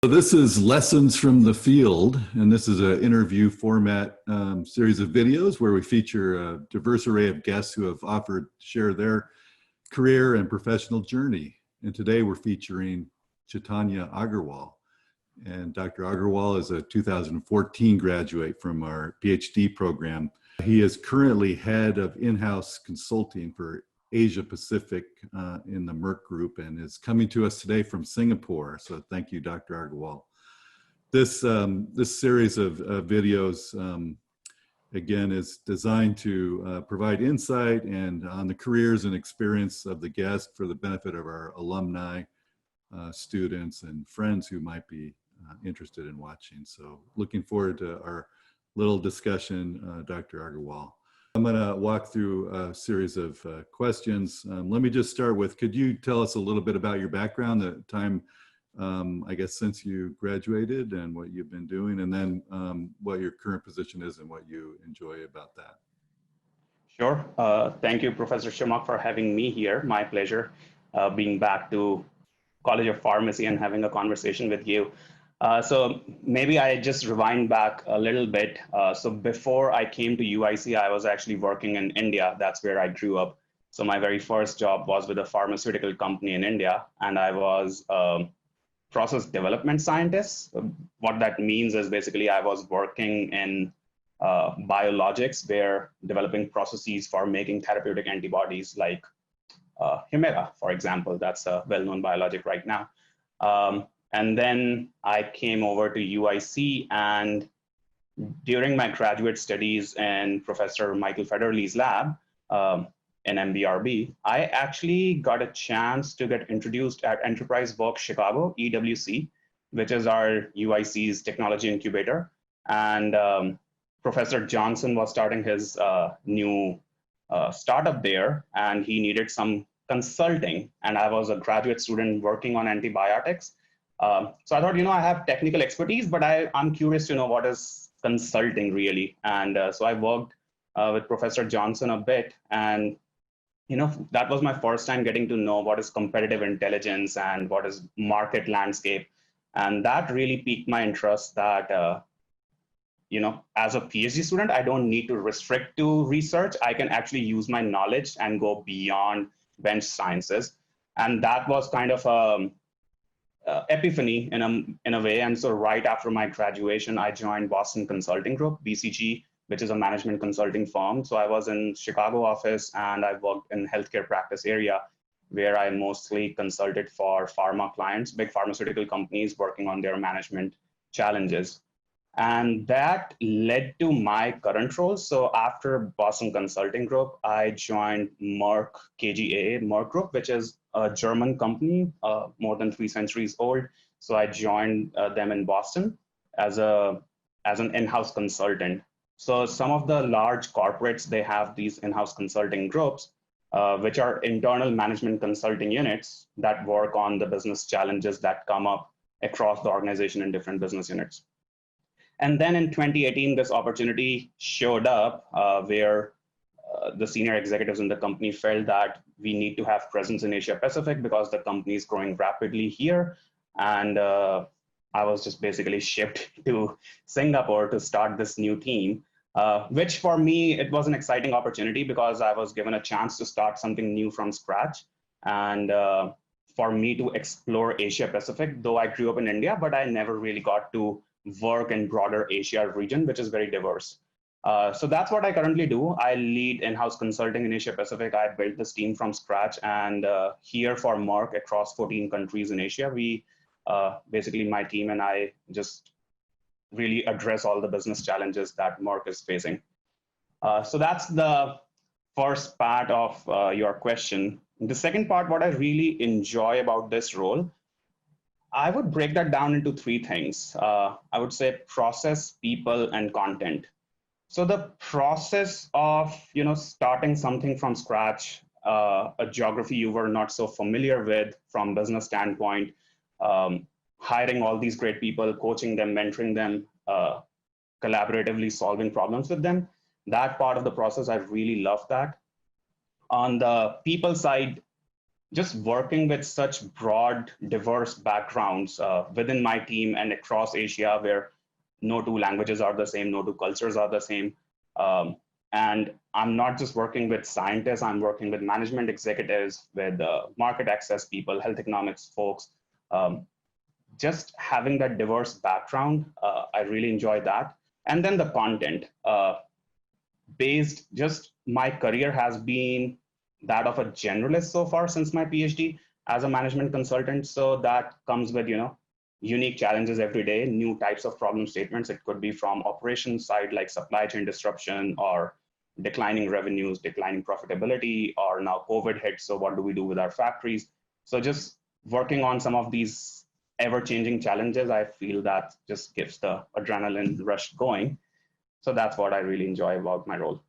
This is Lessons from the Field, and this is an interview format series of videos where we feature a diverse array of guests who have offered to share their career and professional journey. And today we're featuring Chaitanya Aggarwal. And Dr. Aggarwal is a 2014 graduate from our PhD program. He is currently head of in-house consulting for Asia Pacific in the Merck Group and is coming to us today from Singapore. So thank you, Dr. Aggarwal. This series of videos, again, is designed to provide insight and on the careers and experience of the guest for the benefit of our alumni, students, and friends who might be interested in watching. So looking forward to our little discussion, Dr. Aggarwal. I'm going to walk through a series of questions. Let me just start with, could you tell us a little bit about your background, the time, I guess, since you graduated and what you've been doing, and then what your current position is and what you enjoy about that? Sure. Thank you, Professor Schumock, for having me here. My pleasure being back to College of Pharmacy and having a conversation with you. So maybe I just rewind back a little bit. So before I came to UIC, I was actually working in India. That's where I grew up. So my very first job was with a pharmaceutical company in India, and I was a process development scientist. What that means is basically I was working in biologics, where developing processes for making therapeutic antibodies like Eureka, for example. That's a well-known biologic right now. And then I came over to UIC, and during my graduate studies in Professor Michael Federley's lab in MBRB, I actually got a chance to get introduced at Enterprise Works Chicago, EWC, which is our UIC's technology incubator. And Professor Johnson was starting his new startup there, and he needed some consulting. And I was a graduate student working on antibiotics. So I thought, I have technical expertise, but I'm curious to know what is consulting really. And so I worked with Professor Johnson a bit, and that was my first time getting to know what is competitive intelligence and what is market landscape. And that really piqued my interest that, as a PhD student, I don't need to restrict to research. I can actually use my knowledge and go beyond bench sciences. And that was kind of epiphany in a way. And so right after my graduation, I joined Boston Consulting Group, BCG, which is a management consulting firm. So I was in Chicago office, and I worked in healthcare practice area, where I mostly consulted for pharma clients, big pharmaceutical companies working on their management challenges. And that led to my current role. So after Boston Consulting Group, I joined Merck KGaA, Merck Group, which is a German company, more than 3 centuries old. So I joined them in Boston as an in-house consultant. So some of the large corporates, they have these in-house consulting groups, which are internal management consulting units that work on the business challenges that come up across the organization in different business units. And then in 2018, this opportunity showed up where the senior executives in the company felt that we need to have presence in Asia Pacific because the company is growing rapidly here. And I was just basically shipped to Singapore to start this new team, which for me, it was an exciting opportunity because I was given a chance to start something new from scratch. And for me to explore Asia Pacific, though I grew up in India, but I never really got to work in broader Asia region, which is very diverse. So that's what I currently do. I lead in-house consulting in Asia Pacific. I built this team from scratch, and here for Merck across 14 countries in Asia, we basically my team and I just really address all the business challenges that Merck is facing. So that's the first part of your question. The second part, what I really enjoy about this role, I would break that down into 3 things. I would say process, people, and content. So the process of starting something from scratch, a geography you were not so familiar with from business standpoint, hiring all these great people, coaching them, mentoring them, collaboratively solving problems with them. That part of the process, I really love that. On the people side, just working with such broad, diverse backgrounds within my team and across Asia, where no two languages are the same, no two cultures are the same. And I'm not just working with scientists, I'm working with management executives, with market access people, health economics folks. Um, just having that diverse background, I really enjoy that. And then the content. Based, just my career has been that of a generalist so far since my PhD as a management consultant. So that comes with, unique challenges every day, new types of problem statements. It could be from operations side, like supply chain disruption or declining revenues, declining profitability, or now COVID hit. So what do we do with our factories? So just working on some of these ever-changing challenges, I feel that just gives the adrenaline rush going. So that's what I really enjoy about my role.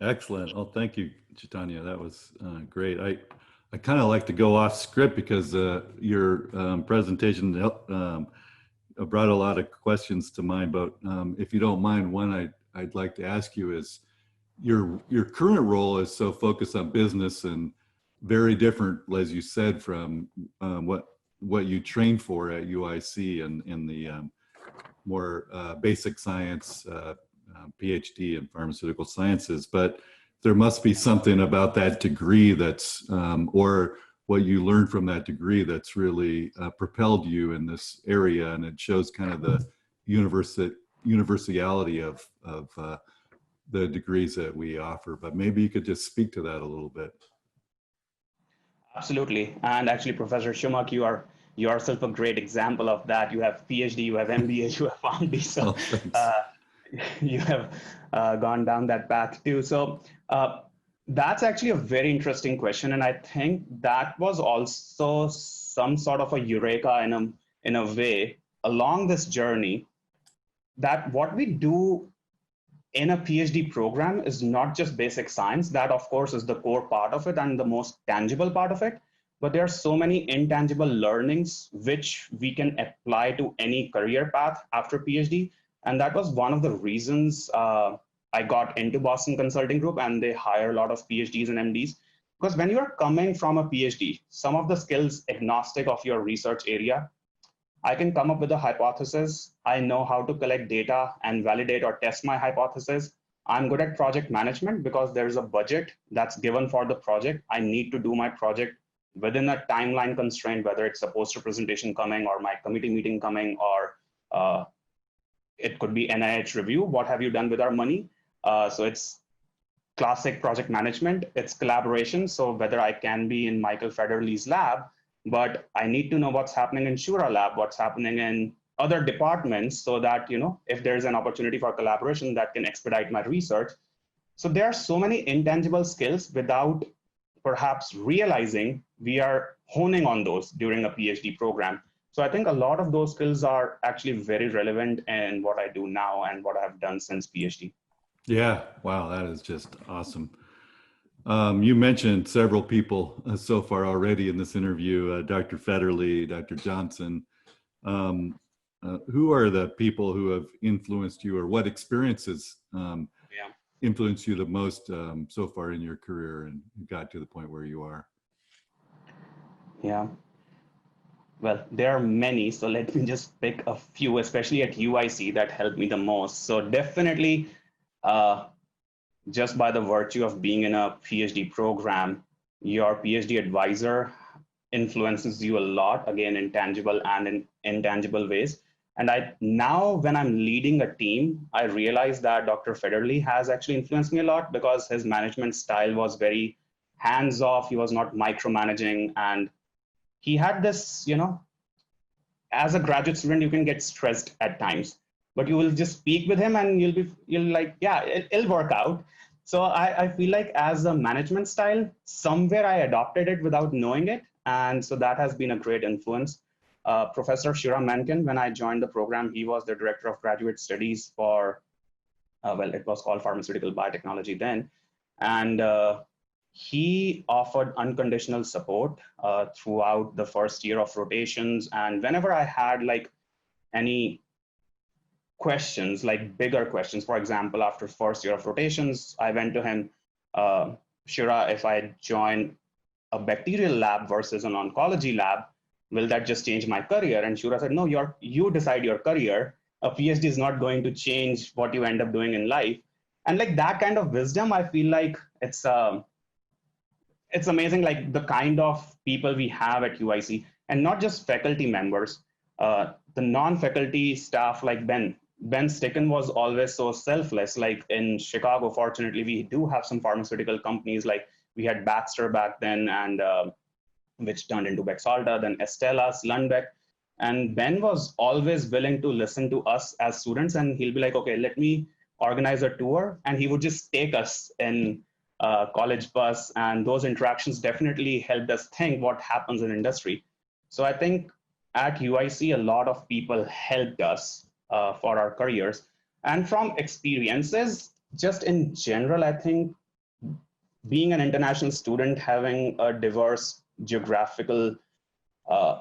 Excellent. Well, thank you, Chaitanya. That was great. I kind of like to go off script because your presentation brought a lot of questions to mind. But if you don't mind, one I'd like to ask you is your current role is so focused on business and very different, as you said, from what you trained for at UIC and in the more basic science PhD in pharmaceutical sciences. But there must be something about that degree that's or what you learned from that degree that's really propelled you in this area, and it shows kind of the universality of the degrees that we offer. But maybe you could just speak to that a little bit. Absolutely. And actually, Professor Schumock, you are yourself a great example of that. You have PhD, you have MBA, you have PhD. So you have gone down that path too. So that's actually a very interesting question. And I think that was also some sort of a eureka in a way along this journey, that what we do in a PhD program is not just basic science. That, of course, is the core part of it and the most tangible part of it. But there are so many intangible learnings which we can apply to any career path after PhD. And that was one of the reasons I got into Boston Consulting Group, and they hire a lot of PhDs and MDs. Because when you are coming from a PhD, some of the skills agnostic of your research area, I can come up with a hypothesis. I know how to collect data and validate or test my hypothesis. I'm good at project management because there's a budget that's given for the project. I need to do my project within a timeline constraint, whether it's a poster presentation coming or my committee meeting coming, or it could be NIH review. What have you done with our money? So it's classic project management. It's collaboration. So whether I can be in Michael Federley's lab, but I need to know what's happening in Shura lab, what's happening in other departments, so that, if there's an opportunity for collaboration, that can expedite my research. So there are so many intangible skills without perhaps realizing we are honing on those during a PhD program. So I think a lot of those skills are actually very relevant in what I do now and what I've done since PhD. Yeah, wow, that is just awesome. You mentioned several people so far already in this interview, Dr. Federley, Dr. Johnson. Who are the people who have influenced you, or what experiences influenced you the most so far in your career and got to the point where you are? Yeah. Well, there are many, so let me just pick a few, especially at UIC, that helped me the most. So definitely, just by the virtue of being in a PhD program, your PhD advisor influences you a lot, again, in tangible and in intangible ways. And now when I'm leading a team, I realize that Dr. Federley has actually influenced me a lot, because his management style was very hands-off. He was not micromanaging, and he had this, as a graduate student, you can get stressed at times, but you will just speak with him and you'll like, yeah, it'll work out. So I feel like as a management style, somewhere I adopted it without knowing it. And so that has been a great influence. Professor Shira Mencken, when I joined the program, he was the director of graduate studies for, well, it was called pharmaceutical biotechnology then. And he offered unconditional support throughout the first year of rotations. And whenever I had like any questions, like bigger questions, for example, after first year of rotations, I went to him, Shira, if I join a bacterial lab versus an oncology lab, will that just change my career? And Shura said, no, you decide your career. A PhD is not going to change what you end up doing in life. And like that kind of wisdom, I feel like it's amazing, like the kind of people we have at UIC, and not just faculty members, the non-faculty staff like Ben. Ben Sticken was always so selfless. Like in Chicago, fortunately, we do have some pharmaceutical companies. Like we had Baxter back then, and which turned into Bexalta, then Estelas, Lundbeck. And Ben was always willing to listen to us as students, and he'll be like, okay, let me organize a tour. And he would just take us in college bus, and those interactions definitely helped us think what happens in industry. So I think at UIC, a lot of people helped us for our careers. And from experiences, just in general, I think being an international student, having a diverse geographical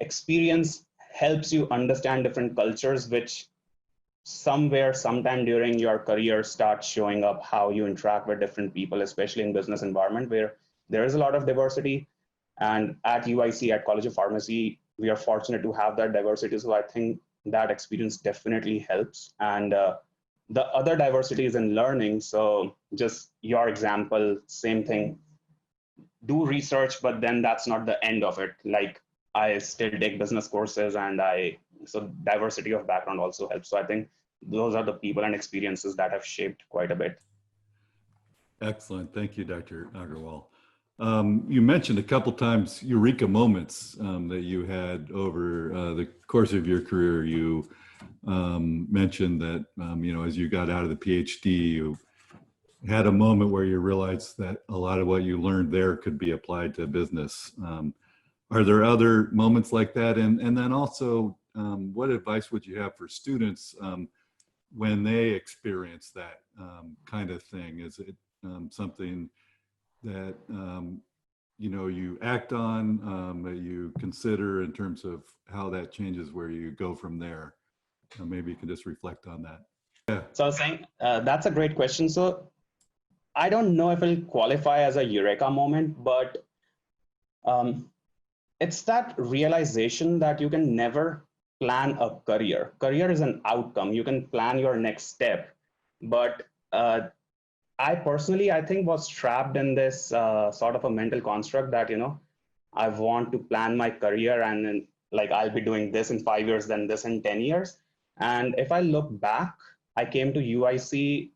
experience helps you understand different cultures, which somewhere, sometime during your career starts showing up how you interact with different people, especially in business environment where there is a lot of diversity. And at UIC, at College of Pharmacy, we are fortunate to have that diversity. So I think that experience definitely helps. And the other diversity is in learning. So just your example, same thing, do research, but then that's not the end of it. Like I still take business courses, and so diversity of background also helps. So I think those are the people and experiences that have shaped quite a bit. Excellent. Thank you, Dr. Aggarwal. You mentioned a couple times Eureka moments that you had over the course of your career. You mentioned that, as you got out of the PhD, you had a moment where you realized that a lot of what you learned there could be applied to business. Are there other moments like that? And then also, what advice would you have for students when they experience that kind of thing? Is it something that you act on, that you consider in terms of how that changes where you go from there? Maybe you can just reflect on that. Yeah. So I was saying, that's a great question. So I don't know if it'll qualify as a Eureka moment, but it's that realization that you can never plan a career. Career is an outcome. You can plan your next step. But I personally, I think, was trapped in this sort of a mental construct that, I want to plan my career, and then like I'll be doing this in 5 years, then this in 10 years. And if I look back, I came to UIC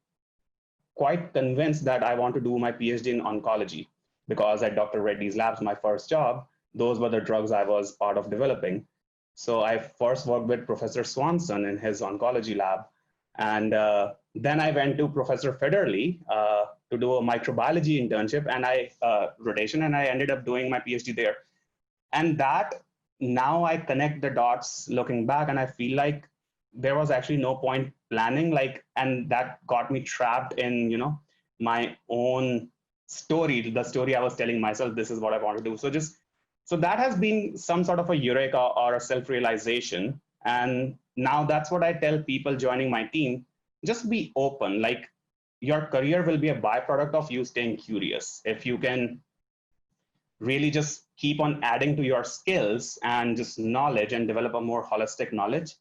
quite convinced that I want to do my PhD in oncology, because at Dr. Reddy's labs, my first job, those were the drugs I was part of developing. So I first worked with Professor Swanson in his oncology lab. And then I went to Professor Federley to do a microbiology internship and rotation, and I ended up doing my PhD there. And that, now I connect the dots looking back, and I feel like there was actually no point planning, and that got me trapped in, my own story, the story I was telling myself, this is what I want to do. So that has been some sort of a Eureka or a self-realization. And now that's what I tell people joining my team, just be open. Like your career will be a byproduct of you staying curious. If you can really just keep on adding to your skills and just knowledge and develop a more holistic knowledge,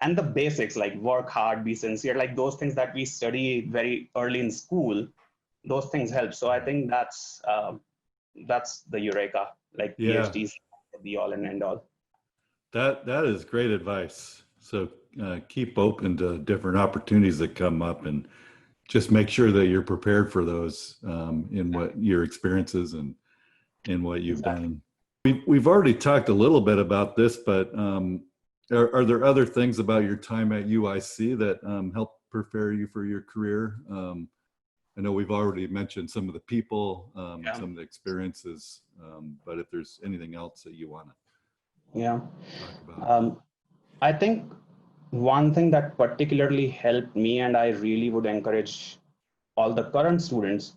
and the basics like work hard, be sincere, like those things that we study very early in school, those things help. So I think that's the Eureka, like PhDs, the all and end all. That is great advice. So keep open to different opportunities that come up, and just make sure that you're prepared for those in what your experiences and in what you've done. We've already talked a little bit about this, but are there other things about your time at UIC that helped prepare you for your career? I know we've already mentioned some of the people, some of the experiences, but if there's anything else that you want to talk about. I think one thing that particularly helped me, and I really would encourage all the current students,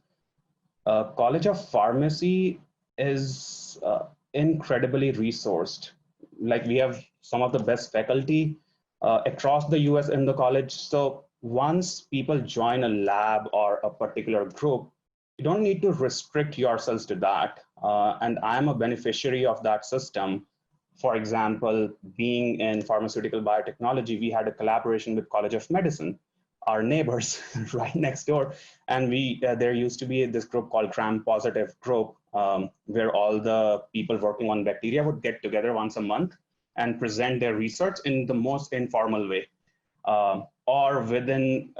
College of Pharmacy is incredibly resourced. Like we have some of the best faculty across the US in the college. So once people join a lab or a particular group, you don't need to restrict yourselves to that. And I'm a beneficiary of that system. For example, being in pharmaceutical biotechnology, we had a collaboration with College of Medicine, our neighbors right next door. And there used to be this group called gram-positive group, where all the people working on bacteria would get together once a month and present their research in the most informal way. Or within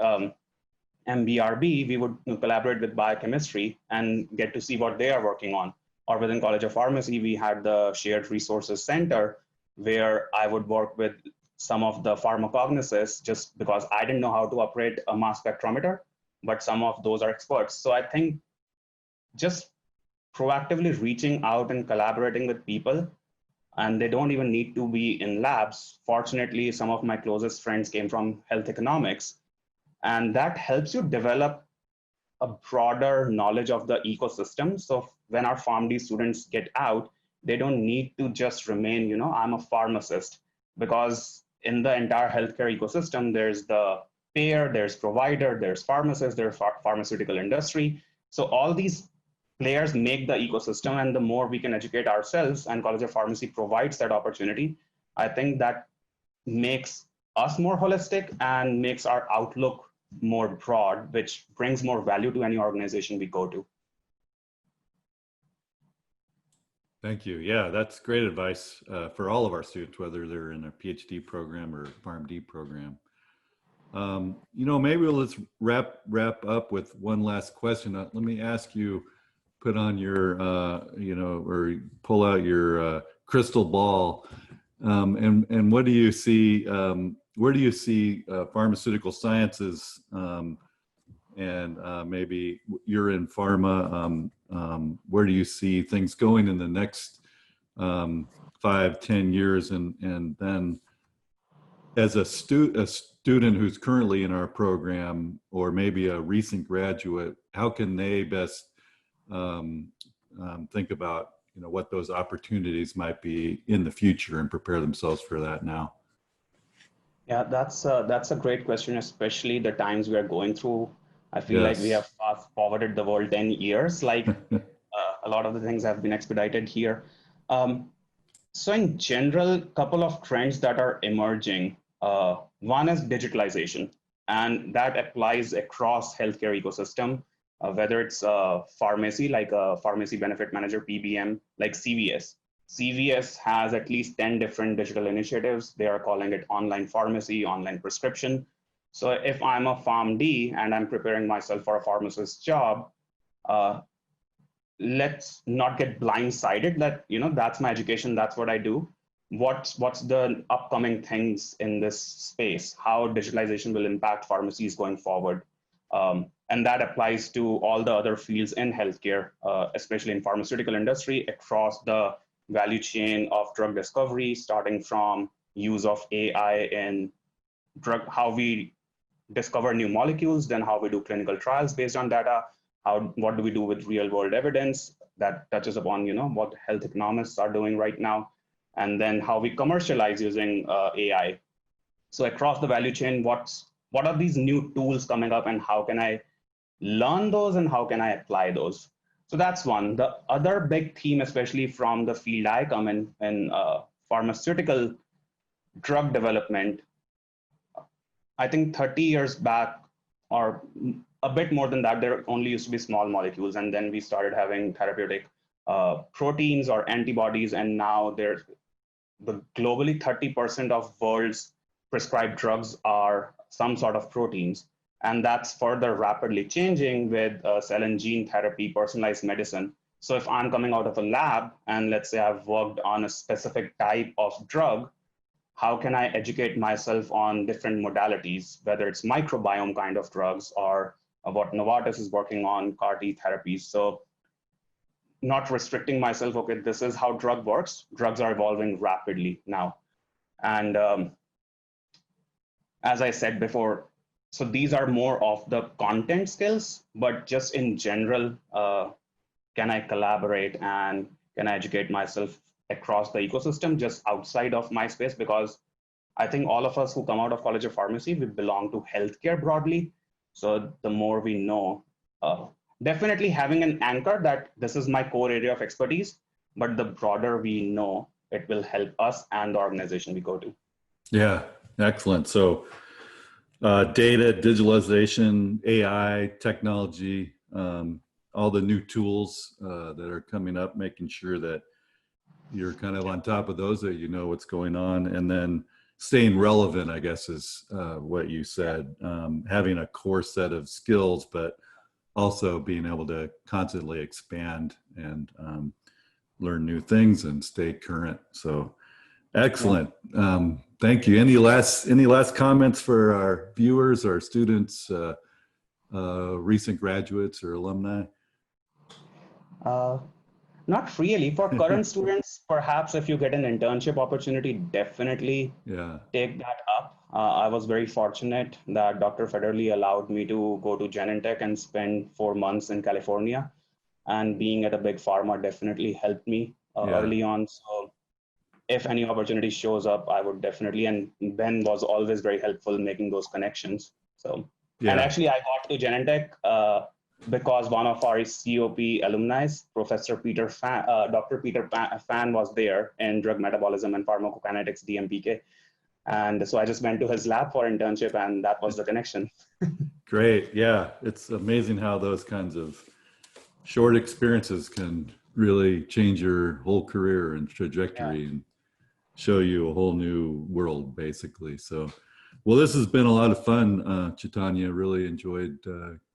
MBRB, we would collaborate with biochemistry and get to see what they are working on. Or within College of Pharmacy, we had the Shared Resources Center, where I would work with some of the pharmacognosists just because I didn't know how to operate a mass spectrometer, but some of those are experts. So I think just proactively reaching out and collaborating with people, and they don't even need to be in labs. Fortunately, some of my closest friends came from health economics, and that helps you develop a broader knowledge of the ecosystem. So when our PharmD students get out, they don't need to just remain, I'm a pharmacist, because in the entire healthcare ecosystem, there's the payer, there's provider, there's pharmacist, there's pharmaceutical industry. So all these players make the ecosystem, and the more we can educate ourselves, and College of Pharmacy provides that opportunity, I think that makes us more holistic and makes our outlook more broad, which brings more value to any organization we go to. Thank you. Yeah, that's great advice for all of our students, whether they're in a PhD program or PharmD program. Maybe let's wrap up with one last question. Let me ask you, put on your, or pull out your crystal ball, and what do you see? Where do you see pharmaceutical sciences, and maybe you're in pharma, where do you see things going in the next 5-10 years? And then as a student who's currently in our program, or maybe a recent graduate, how can they best think about what those opportunities might be in the future and prepare themselves for that now? Yeah, that's a great question, especially the times we are going through. I feel like we have fast forwarded the world 10 years, like a lot of the things have been expedited here. So in general, couple of trends that are emerging. One is digitalization, and that applies across healthcare ecosystem, whether it's pharmacy, like a pharmacy benefit manager, PBM, like CVS. CVS has at least 10 different digital initiatives. They are calling it online pharmacy, online prescription. So if I'm a PharmD and I'm preparing myself for a pharmacist job, let's not get blindsided that, that's my education, that's what I do. What's the upcoming things in this space? How digitalization will impact pharmacies going forward? And that applies to all the other fields in healthcare, especially in pharmaceutical industry, across the value chain of drug discovery, starting from use of AI in how we discover new molecules, then how we do clinical trials based on data, what do we do with real world evidence that touches upon what health economists are doing right now, and then how we commercialize using AI. So across the value chain, what are these new tools coming up, and how can I learn those, and how can I apply those? So that's one. The other big theme, especially from the field I come in pharmaceutical drug development, I think 30 years back, or a bit more than that, there only used to be small molecules, and then we started having therapeutic proteins or antibodies, and now globally 30% of world's prescribed drugs are some sort of proteins. And that's further rapidly changing with cell and gene therapy, personalized medicine. So if I'm coming out of a lab and let's say I've worked on a specific type of drug, how can I educate myself on different modalities, whether it's microbiome kind of drugs or what Novartis is working on, CAR T therapies. So not restricting myself, okay, this is how drug works. Drugs are evolving rapidly now. And as I said before, so these are more of the content skills, but just in general, can I collaborate and can I educate myself across the ecosystem just outside of my space? Because I think all of us who come out of College of Pharmacy, we belong to healthcare broadly. So the more we know, definitely having an anchor that this is my core area of expertise, but the broader we know, it will help us and the organization we go to. Yeah, excellent. So data, digitalization, AI, technology, all the new tools that are coming up, making sure that you're kind of on top of those, that you know what's going on, and then staying relevant, I guess, is what you said. Having a core set of skills, but also being able to constantly expand and learn new things and stay current. So excellent. Thank you. Any last comments for our viewers, our students, recent graduates or alumni? Not really. For current students, perhaps if you get an internship opportunity, definitely take that up. I was very fortunate that Dr. Federley allowed me to go to Genentech and spend 4 months in California. And being at a big pharma definitely helped me early on. So if any opportunity shows up, I would definitely, and Ben was always very helpful in making those connections. So, and actually I got to Genentech because one of our COP alumni, Professor Peter Fan, Dr. Peter Fan was there in drug metabolism and pharmacokinetics, DMPK. And so I just went to his lab for internship, and that was the connection. Great. Yeah. It's amazing how those kinds of short experiences can really change your whole career and trajectory and show you a whole new world, basically. So, well, this has been a lot of fun, Chaitanya. Really enjoyed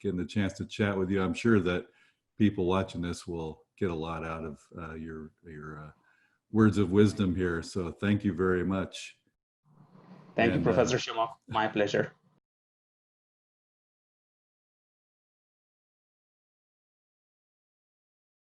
getting the chance to chat with you. I'm sure that people watching this will get a lot out of your words of wisdom here. So thank you very much. Thank you, Professor Schumock. My pleasure.